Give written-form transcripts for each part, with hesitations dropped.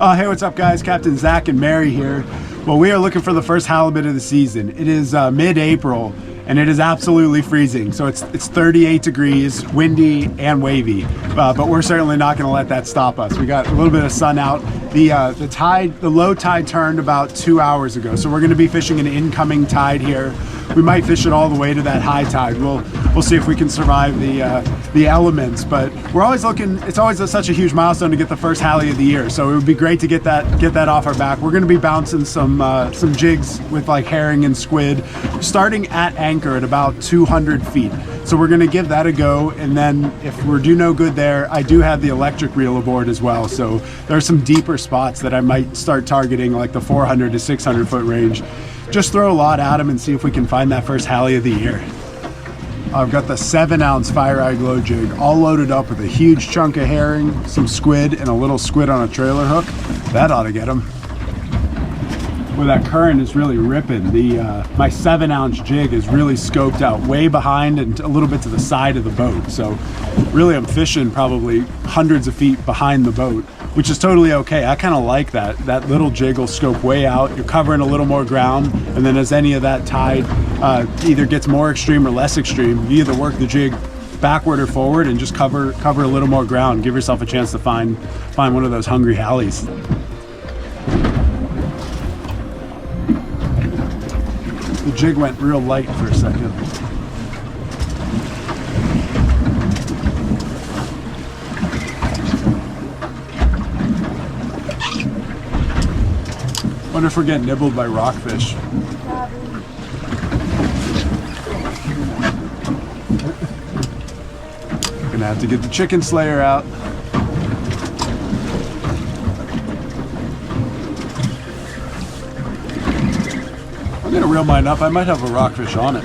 Hey, what's up guys? Captain Zac and Mary here. Well, we are looking for the first halibut of the season. It is mid-April and it is absolutely freezing. So it's 38 degrees, windy and wavy, but we're certainly not going to let that stop us. We got a little bit of sun out. The low tide turned about 2 hours ago, so we're going to be fishing an incoming tide here. We might fish it all the way to that high tide. We'll see if we can survive the elements, but we're always looking. It's always such a huge milestone to get the first hally of the year, so it would be great to get that off our back. We're going to be bouncing some jigs with like herring and squid, starting at anchor at about 200 feet. So we're going to give that a go, and then if we do no good there, I do have the electric reel aboard as well. So there are some deeper spots that I might start targeting, like the 400 to 600 foot range. Just throw a lot at them and see if we can find that first hally of the year. I've got the 7-ounce Fire Eye Glow Jig all loaded up with a huge chunk of herring, some squid, and a little squid on a trailer hook. That ought to get them. Well, that current is really ripping. My 7-ounce jig is really scoped out way behind and a little bit to the side of the boat. So really I'm fishing probably hundreds of feet behind the boat, which is totally okay. I kind of like that. That little jig will scope way out. You're covering a little more ground, and then as any of that tide either gets more extreme or less extreme, you either work the jig backward or forward and just cover a little more ground. Give yourself a chance to find one of those hungry hallies. The jig went real light for a second. Wonder if we're getting nibbled by rockfish. Gonna have to get the chicken slayer out. I'm gonna reel mine up. I might have a rockfish on it.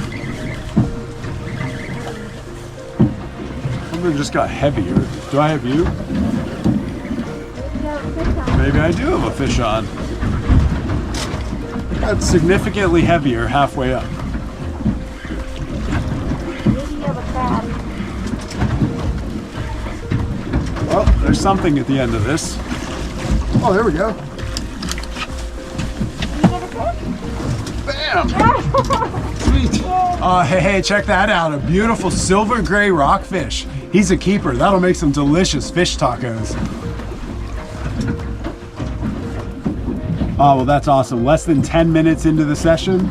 Something just got heavier. Do I have you? Maybe I do have a fish on. That's significantly heavier halfway up. Well, there's something at the end of this. Oh, there we go. Bam! Sweet. Oh, hey, check that out. A beautiful silver gray rockfish. He's a keeper. That'll make some delicious fish tacos. Oh, well, that's awesome. Less than 10 minutes into the session,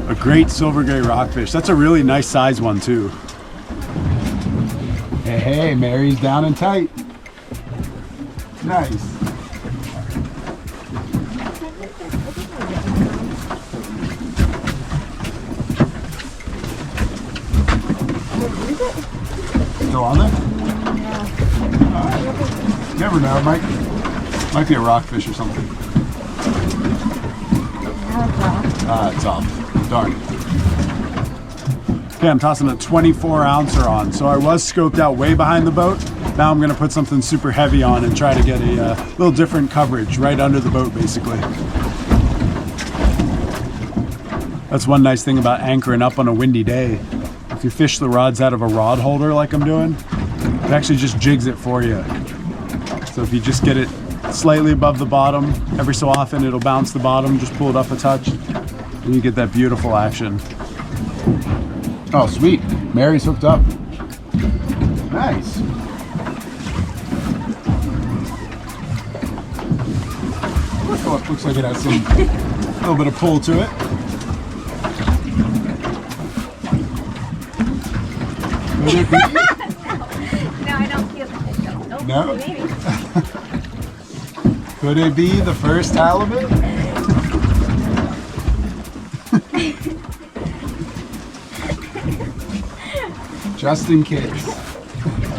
a great silver gray rockfish. That's a really nice size one, too. Hey, Mary's down and tight. Nice. Still on there? Yeah. Never know. Might be a rockfish or something. It's off. Darn. Okay, I'm tossing a 24-ouncer on. So I was scoped out way behind the boat. Now I'm going to put something super heavy on and try to get a little different coverage right under the boat, basically. That's one nice thing about anchoring up on a windy day. If you fish the rods out of a rod holder like I'm doing, it actually just jigs it for you. So if you just get it slightly above the bottom, every so often it'll bounce the bottom, just pull it up a touch, and you get that beautiful action. Oh, sweet. Mary's hooked up. Nice. Oh, it looks like it has a little bit of pull to it. Could it be? No, I don't feel it. Nope. No? Maybe. Could it be the first halibut? Just in case.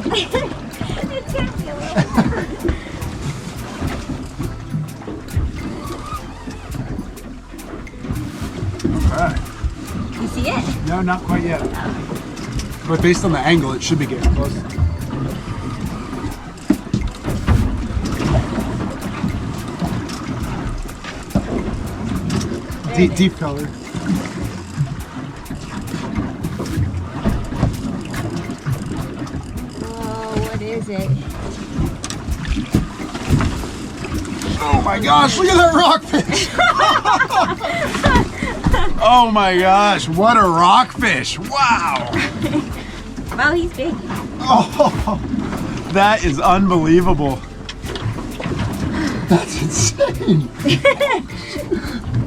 It's gonna be a little. Alright. You see it? No, not quite yet. But based on the angle, it should be getting close. Deep color. Oh, what is it? Oh my gosh, look at that rockfish! Oh my gosh, what a rockfish! Wow! Well, he's big. Oh, that is unbelievable. That's insane.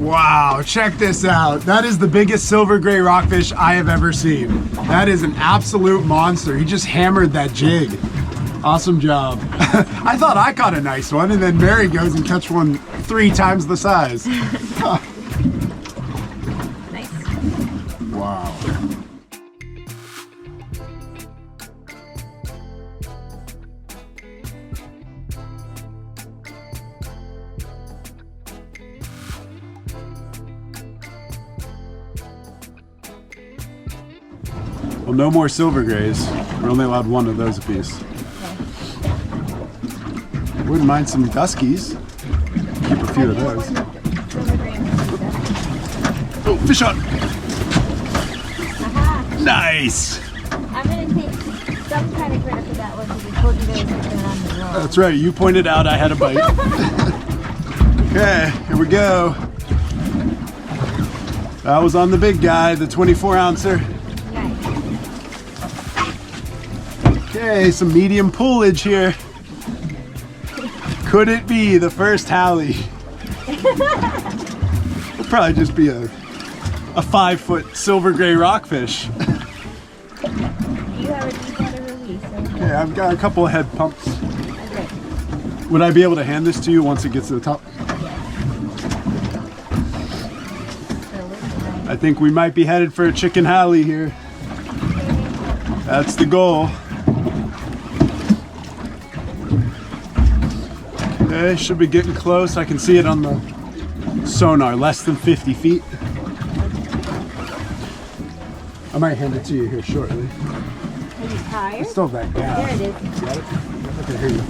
Wow, check this out. That is the biggest silver gray rockfish I have ever seen. That is an absolute monster. He just hammered that jig. Awesome job. I thought I caught a nice one, and then Mary goes and catch one 3 times the size. Nice. Wow. Well, no more silver grays. We're only allowed 1 of those apiece. Wouldn't mind some duskies. Keep a few of those. Oh, fish on! Nice! I'm gonna take some kind of credit for that one because I told you guys to turn on the roll. That's right, you pointed out I had a bite. Okay, here we go. That was on the big guy, the 24 ouncer. Nice. Okay, some medium pullage here. Could it be the first Hallie? It'll probably just be a 5-foot silver gray rockfish. You have a deep water release. Okay, I've got a couple of head pumps. Okay. Would I be able to hand this to you once it gets to the top? I think we might be headed for a chicken Hallie here. That's the goal. Okay, should be getting close. I can see it on the sonar, less than 50 feet. I might hand it to you here shortly. Are you tired? I still have that gas. There it is. Got it? Okay, here you go.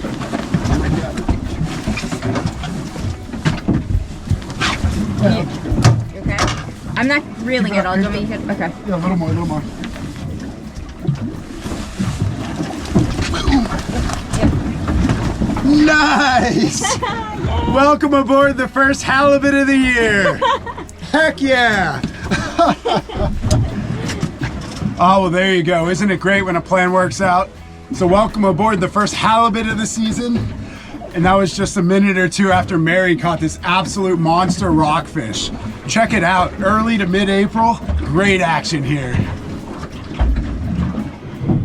You okay? I'm not reeling it all. Do you want me to? Okay. Yeah, a little more, a little more. Nice! Welcome aboard the first halibut of the year! Heck yeah! Oh, well, there you go. Isn't it great when a plan works out? So welcome aboard the first halibut of the season. And that was just a minute or 2 after Mary caught this absolute monster rockfish. Check it out, early to mid-April, great action here.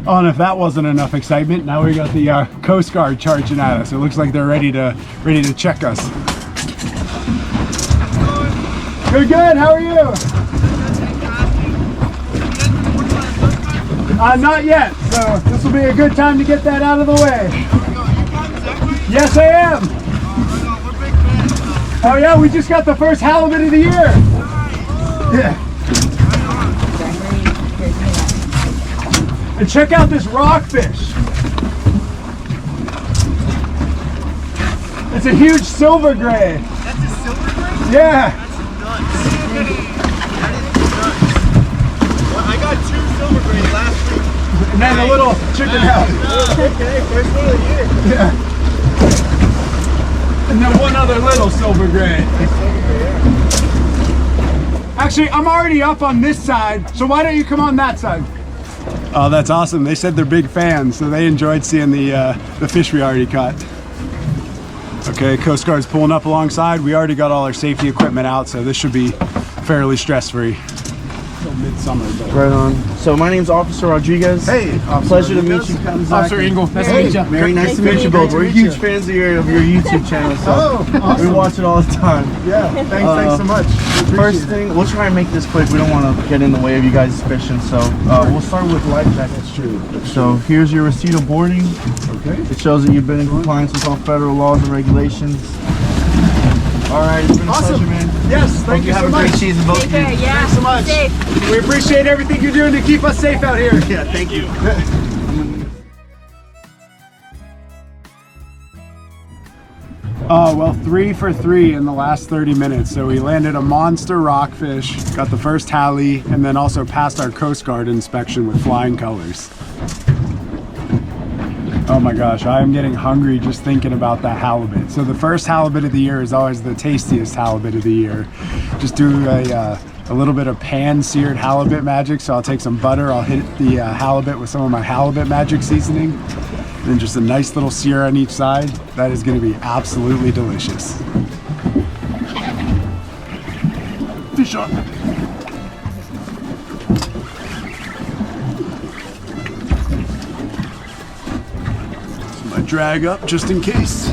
Oh, and if that wasn't enough excitement, now we got the Coast Guard charging at us. It looks like they're ready to check us. Good, good. How are you? Not yet. So this will be a good time to get that out of the way. Yes, I am. Oh yeah, we just got the first halibut of the year. Yeah. And check out this rockfish. It's a huge silver gray. That's a silver gray? Yeah. That's nuts. That is nuts. Well, I got 2 silver grays last week. And then a little chicken house. Okay, first one of the year. Yeah. And then one other little silver gray. Actually, I'm already up on this side, so why don't you come on that side? Oh, that's awesome. They said they're big fans, so they enjoyed seeing the fish we already caught. Okay, Coast Guard's pulling up alongside. We already got all our safety equipment out, so this should be fairly stress-free. Till midsummer, but... Right on. So my name's Officer Rodriguez. Hey, Officer Pleasure to meet Rodriguez. you, Captain Zac. Officer Engel. Nice to meet you. Mary, nice to meet you both. We're huge fans of your YouTube channel, so awesome. we watch it all the time. Yeah, thanks so much. First thing, we'll try and make this quick. We don't want to get in the way of you guys' fishing, so we'll start with life jackets. That's true. So here's your receipt of boarding. Okay. It shows that you've been in compliance with all federal laws and regulations. All right, it's been a pleasure, man. Yes, thank you have so a much. great season, both of you. Take care. Yeah. Thanks so much. Safe. We appreciate everything you're doing to keep us safe out here. Yeah, thank you. Oh, well, 3 for 3 in the last 30 minutes. So we landed a monster rockfish, got the first Hallie, and then also passed our Coast Guard inspection with flying colors. Oh, Oh my gosh, I am getting hungry just thinking about that halibut. So the first halibut of the year is always the tastiest halibut of the year. Just do a little bit of pan-seared halibut magic. So I'll take some butter, I'll hit the halibut with some of my halibut magic seasoning, and then just a nice little sear on each side. That is going to be absolutely delicious. Fish on. Drag up just in case.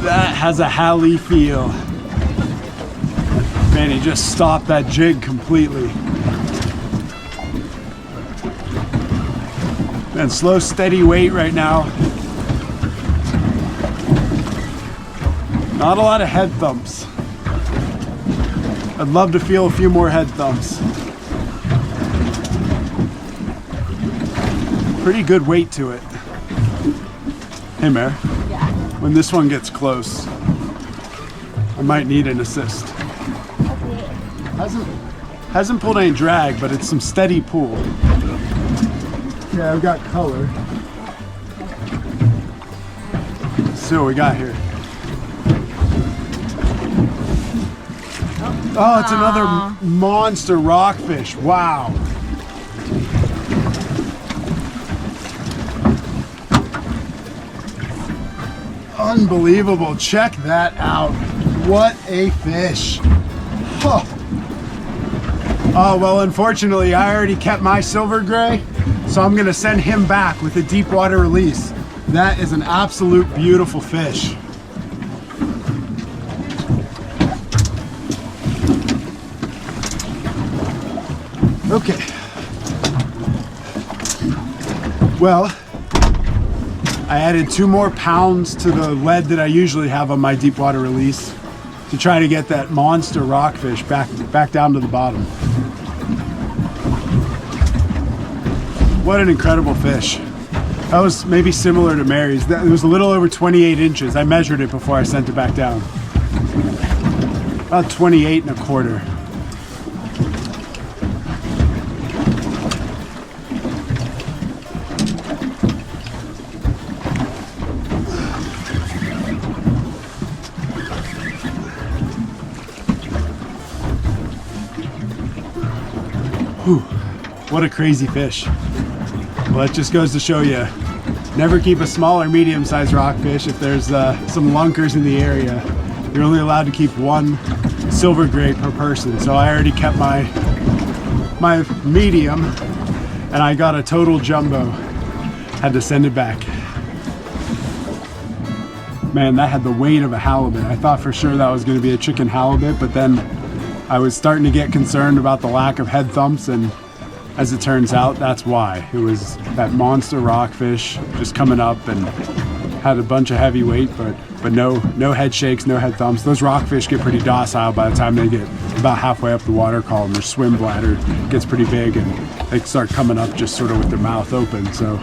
That has a Hali feel. Man, he just stopped that jig completely. And slow, steady weight right now. Not a lot of head thumps. I'd love to feel a few more head thumps. Pretty good weight to it. Hey, Mare. Yeah. When this one gets close, I might need an assist. Okay. Hasn't pulled any drag, but it's some steady pull. Yeah, I've got color. Let's see what we got here. Oh, it's another monster rockfish. Wow. Unbelievable. Check that out. What a fish. Oh. Oh, well, unfortunately, I already kept my silvergray, so I'm going to send him back with a deep water release. That is an absolute beautiful fish. Okay. Well, I added 2 more pounds to the lead that I usually have on my deep water release to try to get that monster rockfish back down to the bottom. What an incredible fish. That was maybe similar to Mary's. It was a little over 28 inches. I measured it before I sent it back down. About 28 and a quarter. Whew, what a crazy fish. Well, that just goes to show you, never keep a small or medium-sized rockfish. If there's some lunkers in the area, you're only allowed to keep 1 silvergray per person. So I already kept my medium, and I got a total jumbo. Had to send it back. Man, that had the weight of a halibut. I thought for sure that was going to be a chicken halibut, but then I was starting to get concerned about the lack of head thumps, and as it turns out, that's why. It was that monster rockfish just coming up and had a bunch of heavy weight, but no head shakes, no head thumps. Those rockfish get pretty docile by the time they get about halfway up the water column. Their swim bladder gets pretty big and they start coming up just sort of with their mouth open. So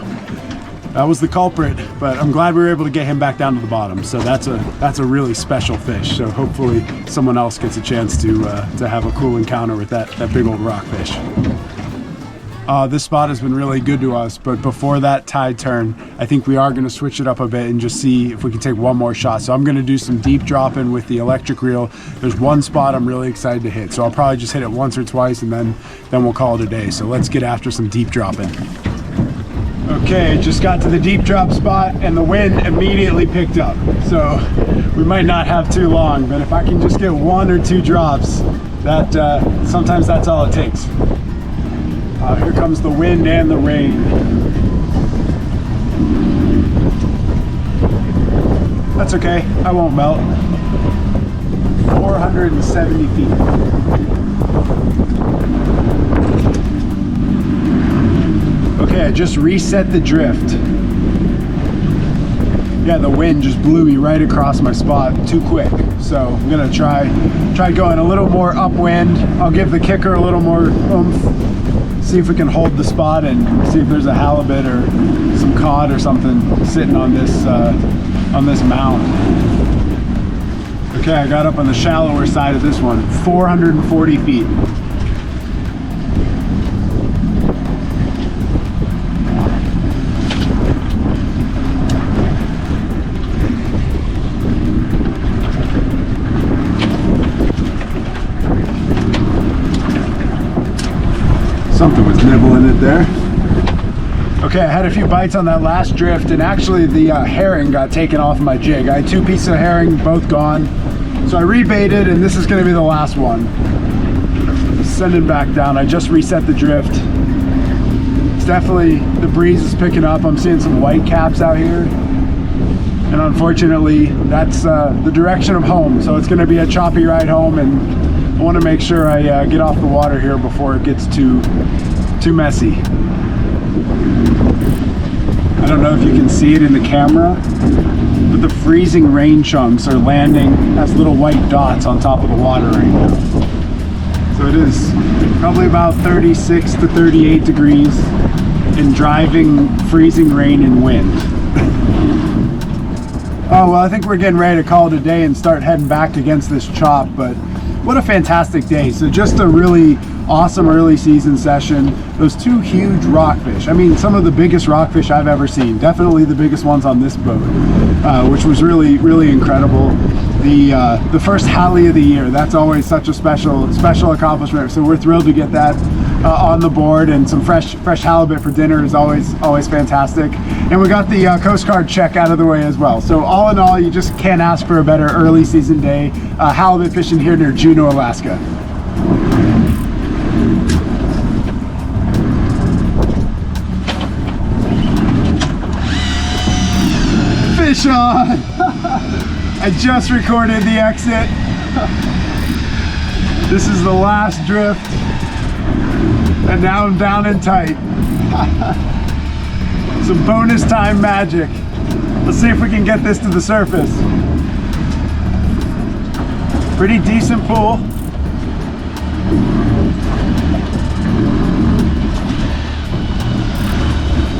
that was the culprit, but I'm glad we were able to get him back down to the bottom. So that's a really special fish. So hopefully someone else gets a chance to have a cool encounter with that big old rockfish. This spot has been really good to us, but before that tide turn, I think we are going to switch it up a bit and just see if we can take one more shot. So I'm going to do some deep dropping with the electric reel. There's one spot I'm really excited to hit, so I'll probably just hit it once or twice and then we'll call it a day. So let's get after some deep dropping. Okay, just got to the deep drop spot and the wind immediately picked up. So we might not have too long, but if I can just get 1 or 2 drops, that sometimes that's all it takes. Here comes the wind and the rain. That's okay, I won't melt. 470 feet. Okay, I just reset the drift. Yeah, the wind just blew me right across my spot too quick. So I'm gonna try going a little more upwind. I'll give the kicker a little more oomph. See if we can hold the spot and see if there's a halibut or some cod or something sitting on this mound. Okay, I got up on the shallower side of this one, 440 feet. nibbling it there. Okay, I had a few bites on that last drift, and actually the herring got taken off my jig. I had 2 pieces of herring, both gone. So I rebaited, and this is gonna be the last one. Sending back down. I just reset the drift. It's definitely, the breeze is picking up. I'm seeing some white caps out here. And unfortunately, that's the direction of home. So it's gonna be a choppy ride home, and I wanna make sure I get off the water here before it gets too messy. I don't know if you can see it in the camera, but the freezing rain chunks are landing as little white dots on top of the water right now. So it is probably about 36 to 38 degrees and driving freezing rain and wind. Oh, well, I think we're getting ready to call it a day and start heading back against this chop, but what a fantastic day. So just a really awesome early season session. Those 2 huge rockfish. I mean, some of the biggest rockfish I've ever seen. Definitely the biggest ones on this boat, which was really, really incredible. The first Halley of the year, that's always such a special accomplishment. So we're thrilled to get that on the board, and some fresh halibut for dinner is always fantastic. And we got the Coast Guard check out of the way as well. So all in all, you just can't ask for a better early season day halibut fishing here near Juneau, Alaska. Fish on! I just recorded the exit. This is the last drift, and now I'm down and tight. Some bonus time magic. Let's see if we can get this to the surface. Pretty decent pool.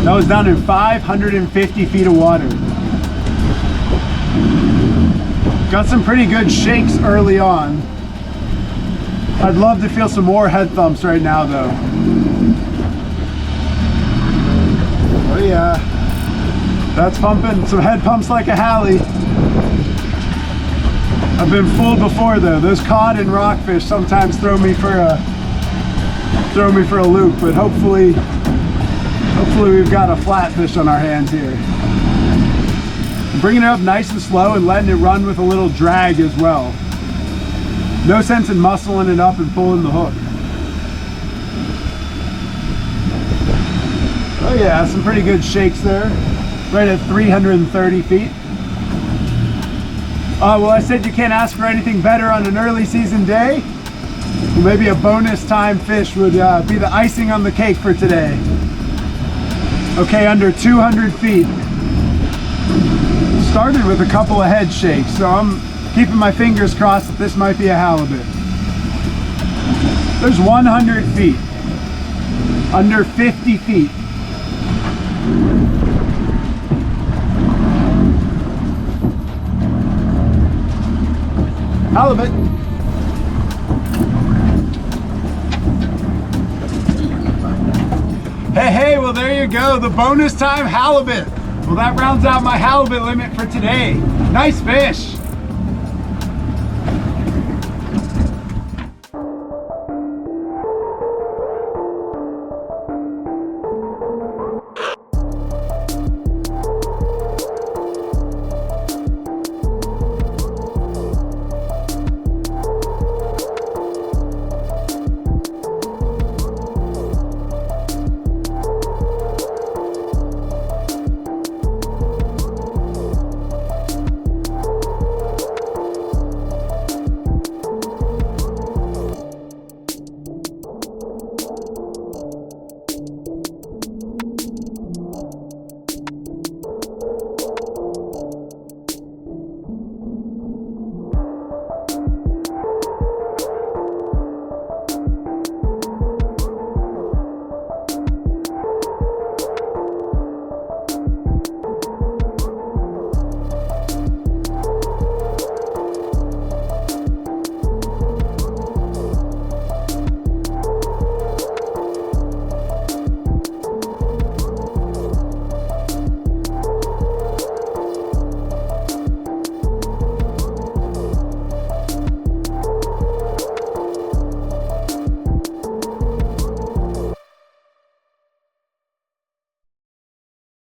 That was down in 550 feet of water. Got some pretty good shakes early on. I'd love to feel some more head thumps right now though. Oh yeah, that's pumping, some head pumps like a Halley. I've been fooled before though. Those cod and rockfish sometimes throw me for a loop, but hopefully we've got a flatfish on our hands here. Bringing it up nice and slow and letting it run with a little drag as well. No sense in muscling it up and pulling the hook. Oh yeah, some pretty good shakes there. Right at 330 feet. Well, I said you can't ask for anything better on an early season day. Well, maybe a bonus time fish would be the icing on the cake for today. Okay, under 200 feet. Started with a couple of head shakes, so I'm keeping my fingers crossed that this might be a halibut. There's 100 feet, under 50 feet. Halibut. Hey, well there you go, the bonus time halibut. Well, that rounds out my halibut limit for today. Nice fish.